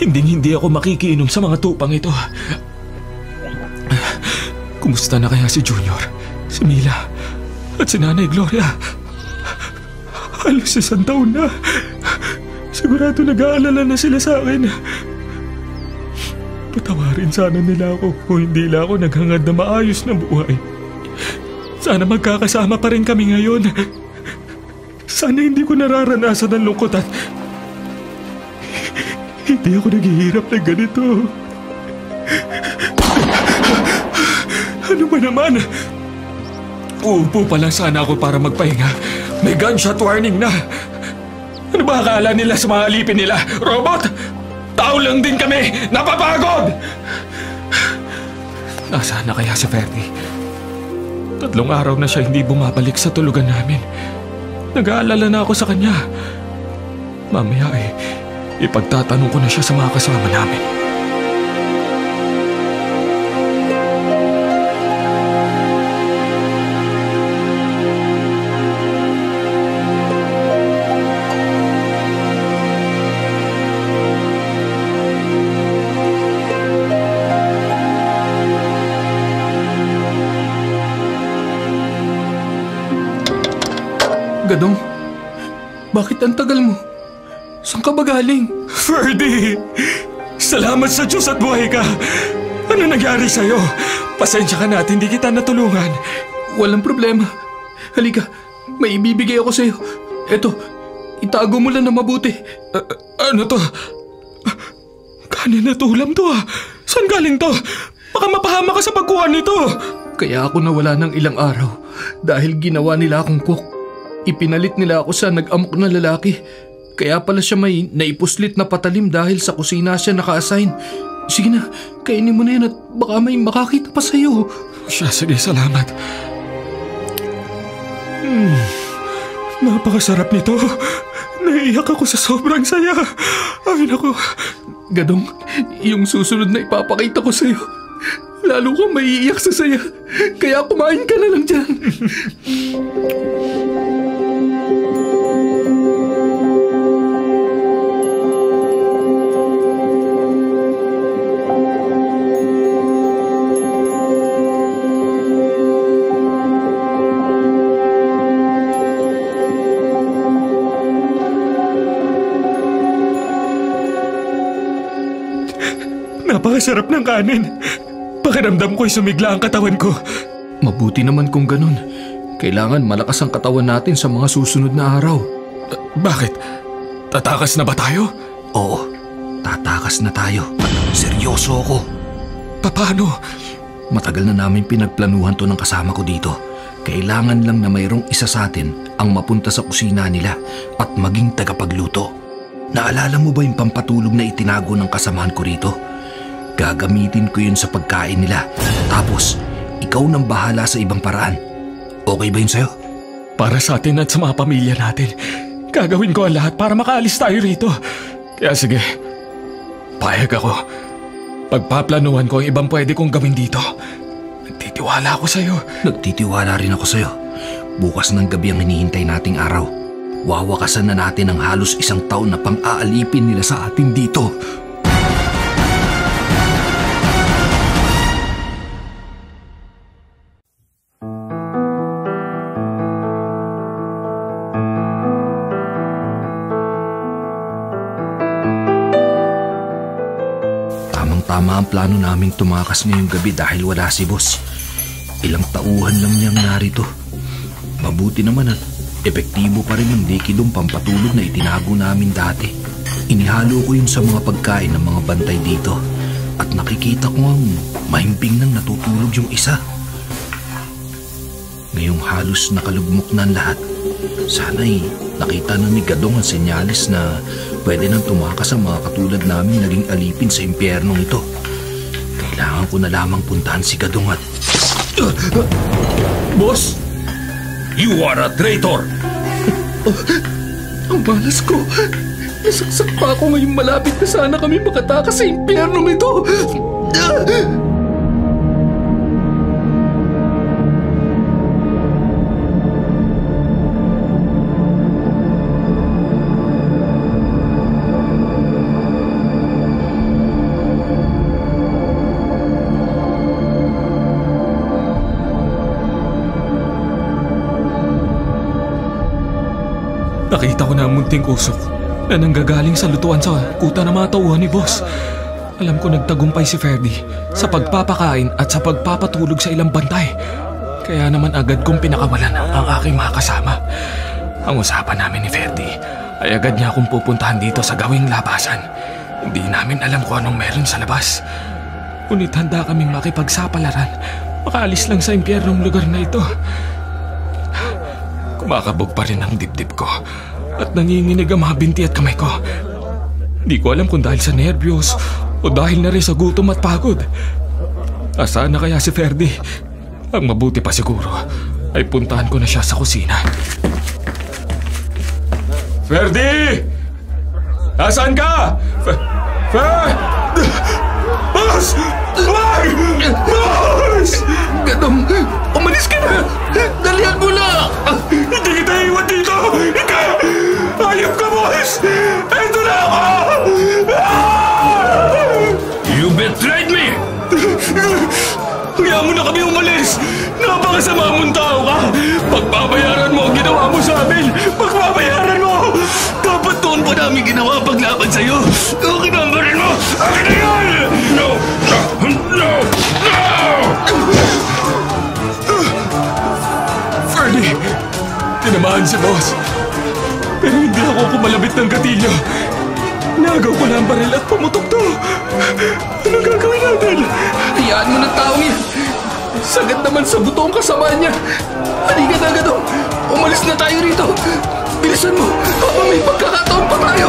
hindi ako makikiinom sa mga tupang ito. Kumusta na kaya si Junior, si Mila, at si Nanay Gloria? Halos 1 taon na. Sigurado nag-aalala na sila sa akin. Patawarin sana nila ako kung hindi lang ako naghangad na maayos na buhay. Sana magkakasama pa rin kami ngayon. Sana hindi ko nararanasan ang lungkot at hindi ako naghihirap na ganito. Ano ba naman? Uupo pa lang sana ako para magpahinga. May gunshot warning na. Ano ba akala nila sa mga alipin nila? Robot? Tao lang din kami! Napapagod! Nasaan na kaya si Ferdy? 3 araw na siya hindi bumabalik sa tulugan namin. Nag-aalala na ako sa kanya. Mamaya ipagtatanong ko na siya sa mga kasama namin. Gadong, bakit ang tagal mo? Saan ka ba galing? Ferdy! Salamat sa Diyos at buhay ka! Ano nangyari sa'yo? Pasensya ka na at hindi kita natulungan. Walang problema. Halika, may ibibigay ako sa'yo. Eto, itago mo lang na mabuti. Ano to? Kanin at ulam to ah. Saan galing to? Baka mapahama ka sa pagkuha nito. Kaya ako nawala ng ilang araw dahil ginawa nila akong cook. Ipinalit nila ako sa nag-amok na lalaki. Kaya pala siya may naipuslit na patalim dahil sa kusina siya naka-assign. Sige na, kainin mo na yan at baka may makakita pa sa'yo. Siya, sige, salamat. Napakasarap nito. Naiiyak ako sa sobrang saya. Ay, naku. Gadong, yung susunod na ipapakita ko sa'yo, lalo kang maiiyak sa saya. Kaya kumain ka na lang dyan. Napakasarap ng kanin. Pakiramdam ko'y sumigla ang katawan ko. Mabuti naman kung ganun. Kailangan malakas ang katawan natin sa mga susunod na araw. Bakit? Tatakas na ba tayo? Oo, tatakas na tayo. Seryoso ako. Paano? Matagal na namin pinagplanuhan to ng kasama ko dito. Kailangan lang na mayroong isa sa atin ang mapunta sa kusina nila at maging tagapagluto. Naalala mo ba yung pampatulog na itinago ng kasamahan ko rito? Gagamitin ko yun sa pagkain nila. Tapos, ikaw nang bahala sa ibang paraan. Okay ba yun sa'yo? Para sa atin at sa mga pamilya natin, gagawin ko ang lahat para makaalis tayo rito. Kaya sige, payag ako. Pagpaplanuhan ko ang ibang pwede kong gawin dito. Nagtitiwala ako sa'yo. Nagtitiwala rin ako sa'yo. Bukas ng gabi ang hinihintay nating araw. Wawakasan na natin ang halos 1 taon na pang-aalipin nila sa atin dito. tama ang plano naming tumakas ngayong gabi dahil wala si boss. Ilang tauhan lang niyang narito. Mabuti naman at epektibo pa rin ang likidong pampatulog na itinago namin dati. Inihalo ko yun sa mga pagkain ng mga bantay dito at nakikita ko ang mahimbing nang natutulog yung isa. Ngayong halos nakalugmok na ang lahat, sana'y nakita na ni Gadong ang senyalis na pwede nang tumakas ang mga katulad namin naging alipin sa impyernong ito. Kailangan ko na lamang puntahan si Gadong at... Boss, you are a traitor! Ang malas ko! Nasaksak pa ako ngayong malapit na sana kami makatakas sa impyernong ito! Nakita ko na ang munting usok na nanggagaling sa lutuan sa kuta ng mga tauhan ni boss. Alam ko nagtagumpay si Ferdy sa pagpapakain at sa pagpapatulog sa ilang bantay. Kaya naman agad kong pinakawalan ang aking mga kasama. Ang usapan namin ni Ferdy ay agad niya akong pupuntahan dito sa gawing labasan. Hindi namin alam kung anong meron sa labas. Ngunit handa kaming makipagsapalaran, makaalis lang sa impyernong lugar na ito. Kumakabog pa rin ang dibdib ko at nanginginig ang mga binti at kamay ko. Di ko alam kung dahil sa nervyos o dahil na rin sa gutom at pagod. Asaan na kaya si Ferdy? Ang mabuti pa siguro ay puntahan ko na siya sa kusina. Ferdy! Asaan ka? Boss! Wag! Boss! Gadong, umalis ka na! Dalihan mo na! Hindi kita iwan dito! Hindi! Ayop ka, boss! Ito na ako! You betrayed me! Kaya mo na kami umalis! Napakasama mong tao ka! Pagbabayaran mo ang ginawa mo sa amin! Pagbabayaran mo! Dapat doon pa namin ginawa paglaban sa'yo! Okay na ang barin mo! Akin na yan! No! No! No! Ferdy! Tinamaan si boss. Pero hindi ako kumalabit ng gatilyo. Nagaw ko na ang baril at pumutok to. Anong gagawin natin? Hayaan mo ng taong yan! Sagad naman sa buto ang kasama niya! Halika na, Gadong! Umalis na tayo rito! Bilisan mo! Habang may pagkakataon pa tayo!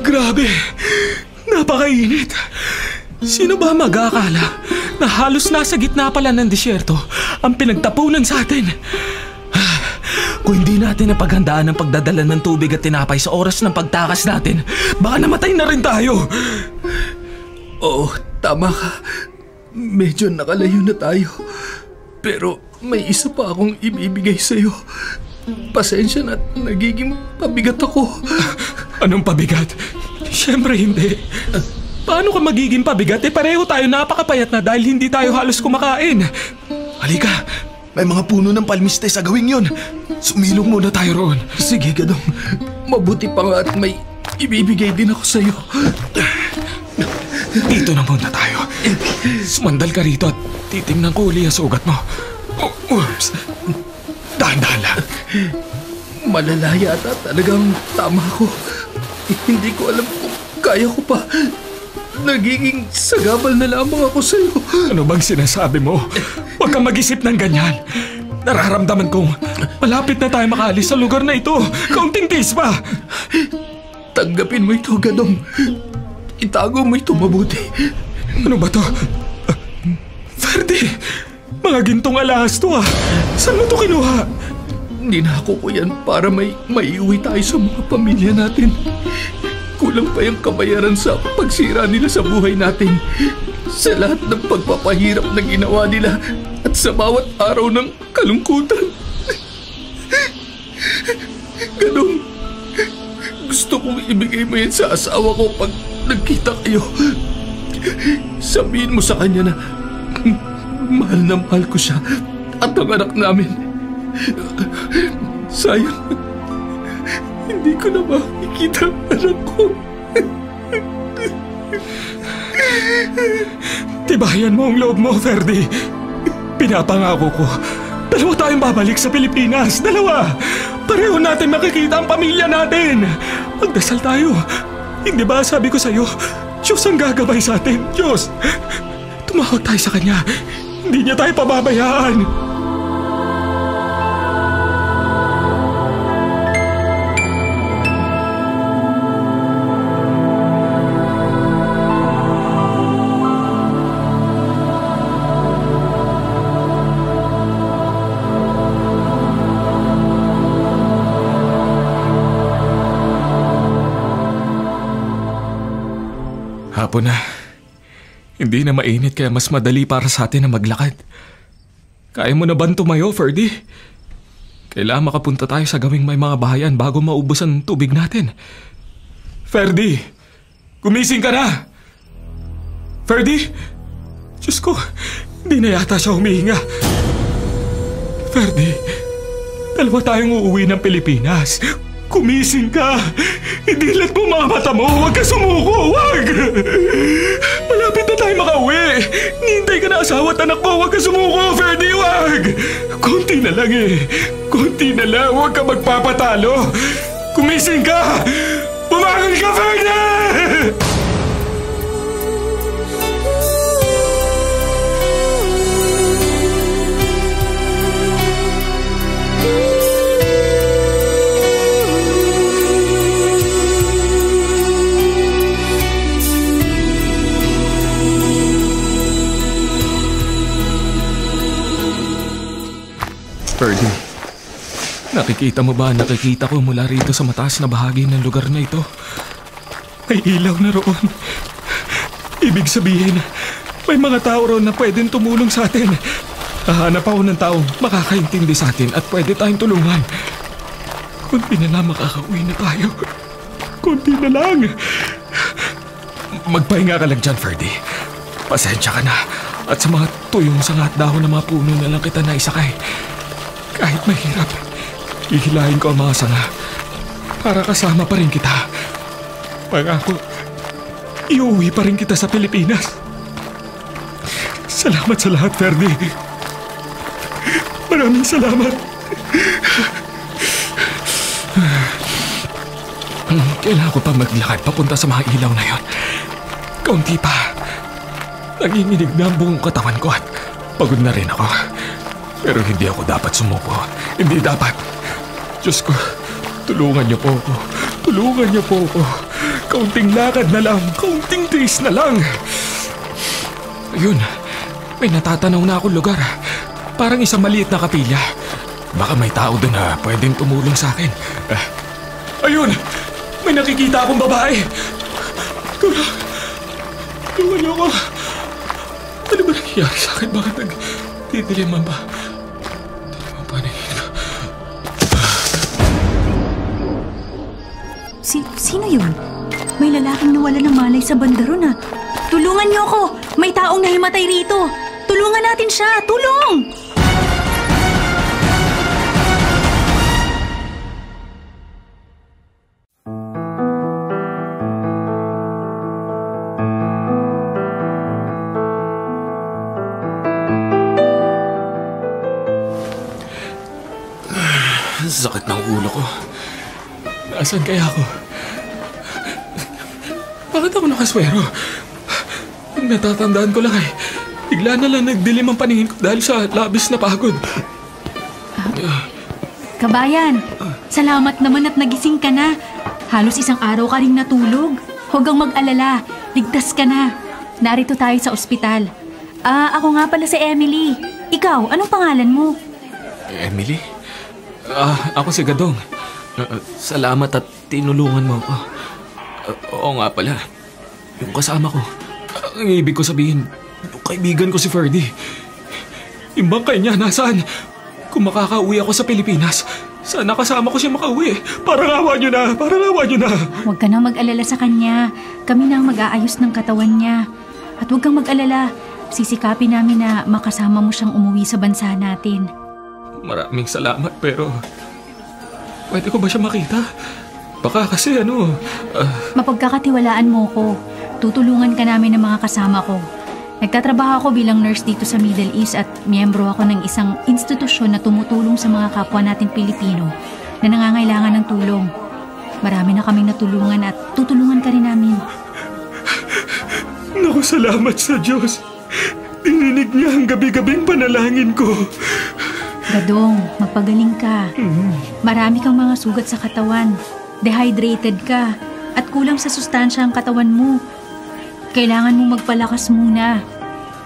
Grabe! Napakainit! Sino ba mag-aakala na halos nasa gitna pala ng disyerto ang pinagtapunan sa atin? Kung hindi natin napaghandaan ang pagdadala ng tubig at tinapay sa oras ng pagtakas natin, baka namatay na rin tayo! Oo, tama ka. Medyo nakalayo na tayo. Pero may isa pa akong ibibigay sa'yo. Pasensya na at nagiging pabigat ako. Anong pabigat? Siyempre hindi. Paano ka magiging pabigat? Pareho tayo napakapayat na dahil hindi tayo halos kumakain. Halika, May mga puno ng palmiste sa gawing yun. sumilong muna tayo roon. Sige, Gadong. Mabuti pa nga at may ibibigay din ako sa'yo. Dito na muna tayo. Sumandal ka rito at titingnan ko uli ang sugat mo. Oops. Dahan-dahan lang. Malala yata talagang tama ko. Hindi ko alam kung kaya ko pa. Nagiging sagabal na lamang ako sa'yo. Ano bang sinasabi mo? Huwag kang mag-isip ng ganyan. Nararamdaman kong malapit na tayo makaalis sa lugar na ito. Kaunting tiis pa. Tanggapin mo ito, Gadong. Itago mo ito mabuti. Ano ba to? Ferdy, mga gintong alahas to ah. Saan mo to kinuha? Ninako ko yan para may maiuwi tayo sa mga pamilya natin. Kulang pa yung kabayaran sa pagsira nila sa buhay natin. Sa lahat ng pagpapahirap na ginawa nila at sa bawat araw ng kalungkutan. Gusto kong ibigay mo yan sa asawa ko pag nagkita kayo. Sabihin mo sa kanya na mahal na mahal ko siya at ang anak namin. Sayang, hindi ko na makikita ang anak ko. Tibayan mo ang loob mo, Ferdy. Pinapangako ko, 2 tayong babalik sa Pilipinas. 2! Pareho natin makikita ang pamilya natin. Magdasal tayo. Hindi ba sabi ko sa'yo, Diyos ang gagabay sa atin. Diyos! Tumawag tayo sa Kanya. Hindi niya tayo pababayaan. Hapon na. Hindi na mainit kaya mas madali para sa atin na maglakad. Kaya mo na ba tumayo, Ferdy? Kailangan makapunta tayo sa gawing may mga bahayan bago maubos ang tubig natin. Ferdy! Gumising ka na! Ferdy! Diyos ko, hindi na yata siya humihinga. Ferdy, 2 tayong uuwi ng Pilipinas. Kumising ka! Idilat mo mga mata mo! Huwag ka sumuko! Huwag! Malapit na tayo makauwi! Nihintay ka na asawa at anak mo! Huwag ka sumuko, Ferdy! Huwag! Konti na lang eh! Konti na lang! Huwag ka magpapatalo! Kumising ka! Bumangon ka, Ferdy! Ferdy, nakikita mo ba? Nakikita ko mula rito sa mataas na bahagi ng lugar na ito. May ilaw na roon. Ibig sabihin, may mga tao roon na pwedeng tumulong sa atin. Hahanap ako ng taong makakaintindi sa atin at pwede tayong tulungan. Kunti na lang makakauwi na tayo. Kunti na lang. Magpahinga ka lang dyan, Ferdy. Pasensya ka na. At sa mga tuyong sanga at dahon ng mga puno na lang kita naisakay. Kahit mahirap, ihilahin ko ang mga sanga para kasama pa rin kita. Pangako, iuwi pa rin kita sa Pilipinas. Salamat sa lahat, Ferdy. Maraming salamat. Kailangan ko pa maglakad papunta sa mga ilaw na yon. Kaunti pa. Nanginginig na ang buong katawan ko at pagod na rin ako. Pero hindi ako dapat sumuko. Hindi dapat. Diyos ko, tulungan niyo po ako. Tulungan niyo po ako. Kaunting lakad na lang. Kaunting tiis na lang. Ayun, may natatanaw na akong lugar. Parang isang maliit na kapilya. Baka may tao doon na pwedeng tumulong sa akin. Ayun, may nakikita akong babae. Tulungan niyo ako. Ano ba nangyayari sa akin? Bakit nagtitiliman ba? Sino yun? May lalaking nawala ng malay sa bandaro na. Tulungan niyo ako! May taong nahimatay rito! Tulungan natin siya! Tulong! Sakit ng ulo ko. Nasaan kaya ako? Bakit ako nakaswero? Ang natatandaan ko lang ay bigla na lang nagdilim ang paningin ko dahil sa labis na pagod. Kabayan, salamat naman at nagising ka na. Halos 1 araw ka ring natulog. Huwag kang mag-alala, ligtas ka na. Narito tayo sa ospital. Ako nga pala si Emily. Ikaw, anong pangalan mo? Emily? Ako si Gadong. Salamat at tinulungan mo ako. Oo nga pala. Yung kasama ko. Ang ibig ko sabihin, yung kaibigan ko si Ferdy. Yung bangkay niya, nasaan? Kung makakauwi ako sa Pilipinas, Sana kasama ko siya makauwi. Parang awa niyo na. Huwag ka nang mag-alala sa kanya. Kami na ang mag-aayos ng katawan niya. At huwag kang mag-alala. Sisikapin namin na makasama mo siyang umuwi sa bansa natin. Maraming salamat pero pwede ko ba siya makita? Baka kasi Mapagkakatiwalaan mo ko. Tutulungan ka namin ng mga kasama ko. Nagtatrabaho ako bilang nurse dito sa Middle East at miyembro ako ng isang institusyon na tumutulong sa mga kapwa nating Pilipino na nangangailangan ng tulong. Marami na kaming natulungan at tutulungan ka rin namin. Naku, salamat sa Diyos. Dininig niya ang gabi-gabing panalangin ko. Gadong, magpagaling ka. Marami kang mga sugat sa katawan. Dehydrated ka. At kulang sa sustansya ang katawan mo. Kailangan mong magpalakas muna.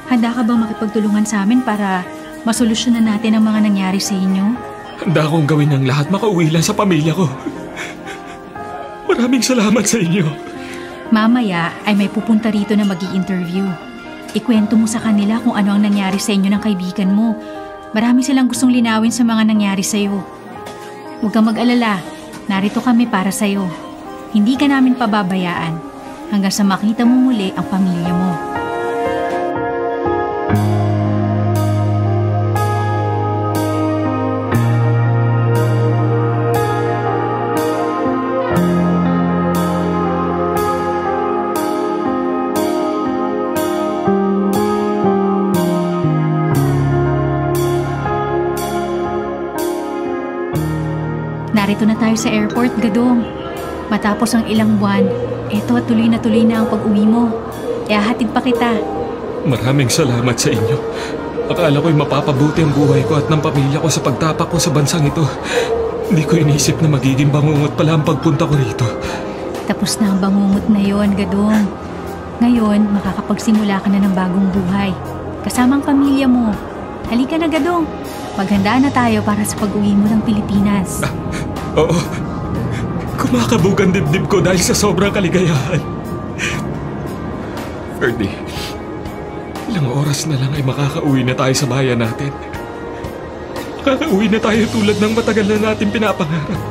Handa ka bang makipagtulungan sa amin para masolusyonan natin ang mga nangyari sa inyo? Handa akong gawin ang lahat makauwi lang sa pamilya ko. Maraming salamat sa inyo. Mamaya ay may pupunta rito na magi-interview. Ikwento mo sa kanila kung ano ang nangyari sa inyo ng kaibigan mo. Marami silang gustong linawin sa mga nangyari sa'yo. Huwag kang mag-alala. Narito kami para sa'yo. Hindi ka namin pababayaan hanggang sa makita mo muli ang pamilya mo. Narito na tayo sa airport, Gadong. Matapos ang ilang buwan, eto at tuloy na ang pag-uwi mo. Ihahatid pa kita. Maraming salamat sa inyo. Akala ko'y mapapabuti ang buhay ko at ng pamilya ko sa pagtapak ko sa bansang ito. Hindi ko inisip na magiging bangungot pala ang pagpunta ko rito. Tapos na ang bangungot na yon, Gadong. Ngayon, makakapagsimula ka na ng bagong buhay. Kasama ang pamilya mo. Halika na, Gadong. Maghandaan na tayo para sa pag-uwi mo ng Pilipinas. Oo. Kumakabog ang dibdib ko dahil sa sobrang kaligayahan. Ferdy, ilang oras na lang ay makakauwi na tayo sa bayan natin. Makakauwi na tayo tulad ng matagal na natin pinapangarap.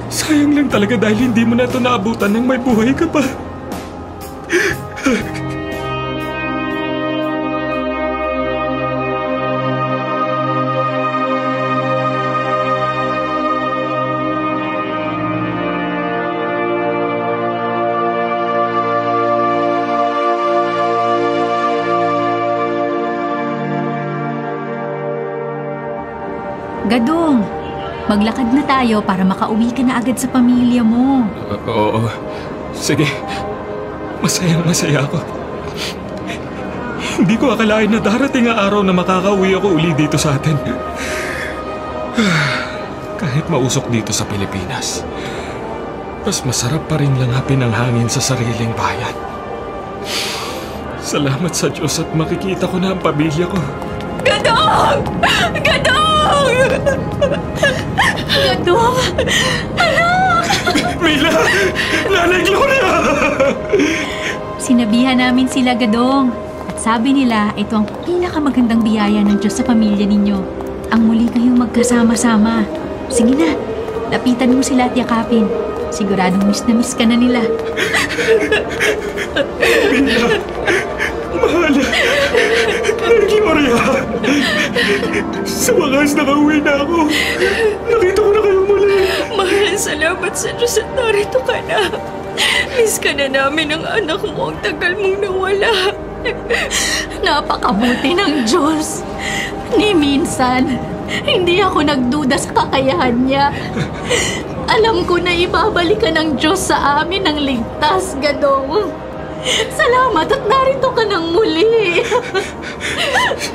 Sayang lang talaga dahil hindi mo na ito naabutan nang may buhay ka pa. Gadong, maglakad na tayo para makauwi ka na agad sa pamilya mo. Oo. Sige. Masayang-masaya ako. Hindi ko akalain na darating ang araw na makakauwi ako uli dito sa atin. Kahit mausok dito sa Pilipinas, mas masarap pa rin langapin ang hangin sa sariling bayan. Salamat sa Diyos at makikita ko na ang pamilya ko. Gadong! Gadong! Gadong! Anak! Mila! Nanay Gloria! Sinabihan namin sila, Gadong. At sabi nila, ito ang pinakamagandang biyaya ng Diyos sa pamilya ninyo. Ang muli kayong magkasama-sama. Sige na, lapitan mo sila at yakapin. Siguradong miss na miss ka na nila. Mila! Mahal! Nanay Gloria! Sa wakas nakauwi na ako. Nakita ko na kayo muli. Mahal, salamat sa Diyos at narito ka na. Miss ka na namin ang anak mo. Ang tagal mong nawala. Napakabuti ng Diyos. Ni minsan, hindi ako nagduda sa kakayahan niya. Alam ko na ibabalik ka ng Diyos sa amin ng ligtas, Gadong. Salamat at narito ka ng muli.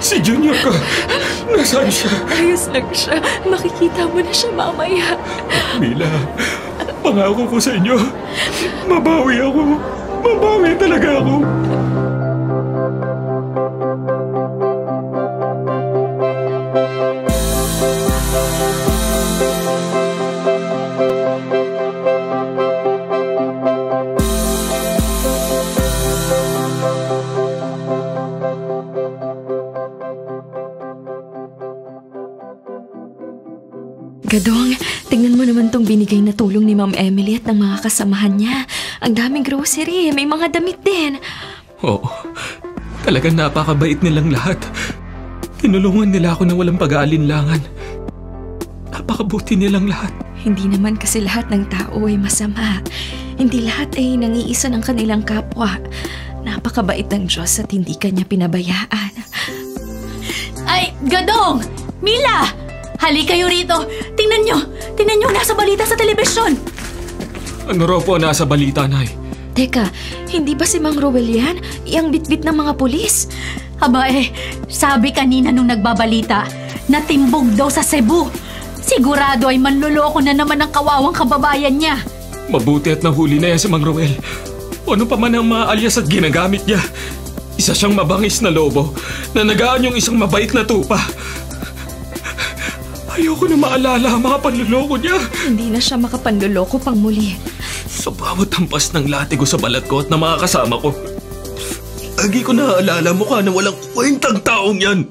Si Junior ko, nasaan siya? Ayos lang siya. Makikita mo na siya mamaya. Mila, pangako ko sa inyo, mabawi ako. Mabawi talaga ako. Gadong, tingnan mo naman tong binigay na tulong ni Ma'am Emily at ng mga kasamahan niya. Ang daming grocery, may mga damit din. Oo, talagang napakabait nilang lahat. Tinulungan nila ako na walang pag-aalinlangan. Napakabuti nilang lahat. Hindi naman kasi lahat ng tao ay masama. Hindi lahat ay nangiisa ng kanilang kapwa. Napakabait ng Diyos at hindi kanya pinabayaan. Ay, Gadong! Mila! Hali kayo rito! Tingnan nyo! Nasa balita sa telebisyon! Ano raw po nasa balita, Nay? Teka, hindi ba si Mang Ruel yan? Yang bitbit ng mga pulis? Aba sabi kanina nung nagbabalita, natimbog daw sa Cebu. Sigurado ay manloloko na naman ang kawawang kababayan niya. Mabuti at nahuli na yan si Mang Ruel. Ano pa man ang mga alias at ginagamit niya. Isa siyang mabangis na lobo na nagaan yung isang mabait na tupa. Ayoko na maalala ang mga panluloko niya. Hindi na siya makapanluloko pang muli. Sa bawat hampas ng latigo sa balat ko at ng mga kasama ko, lagi ko naaalala mukha na walang kwentang taong yan.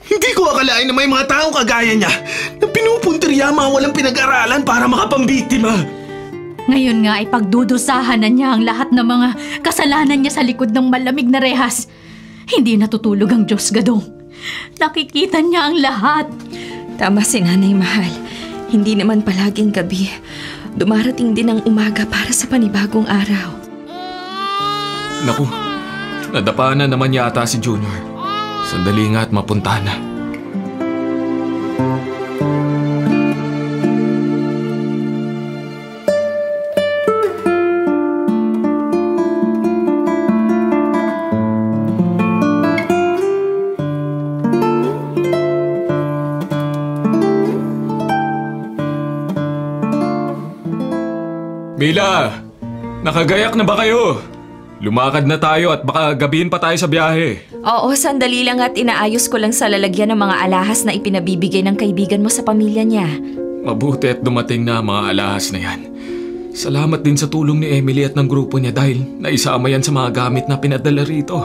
Hindi ko akalain na may mga taong kagaya niya na pinupuntirya mga walang pinag-aralan para makapambiktima. Ngayon nga ay pagdudusahan na niya ang lahat ng mga kasalanan niya sa likod ng malamig na rehas. Hindi natutulog ang Diyos, Gadong. Nakikita niya ang lahat. Tama si Nanay Mahal. Hindi naman palaging gabi. Dumarating din ang umaga para sa panibagong araw. Naku, nadapa na naman yata si Junior. Sandali nga at mapunta na. Mila, nakagayak na ba kayo? Lumakad na tayo at baka gabihin pa tayo sa biyahe. Oo, sandali lang at inaayos ko lang sa lalagyan ng mga alahas na ipinabibigay ng kaibigan mo sa pamilya niya. Mabuti at dumating na ang mga alahas na yan. Salamat din sa tulong ni Emily at ng grupo niya dahil naisama yan sa mga gamit na pinadala rito.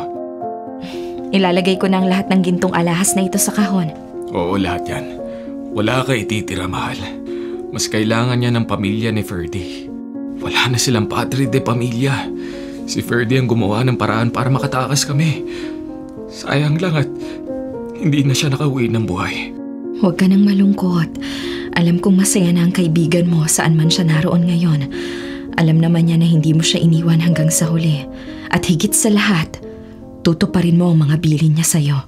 Ilalagay ko na ang lahat ng gintong alahas na ito sa kahon. Oo, lahat yan. Wala ka ititira, mahal. Mas kailangan niya ng pamilya ni Ferdy. Wala na silang padre de pamilya. Si Ferdy ang gumawa ng paraan para makatakas kami. Sayang lang at hindi na siya nakauwi ng buhay. Huwag ka nang malungkot. Alam kong masaya na ang kaibigan mo saan man siya naroon ngayon. Alam naman niya na hindi mo siya iniwan hanggang sa huli. At higit sa lahat, tutuparin mo ang mga bilin niya sa'yo.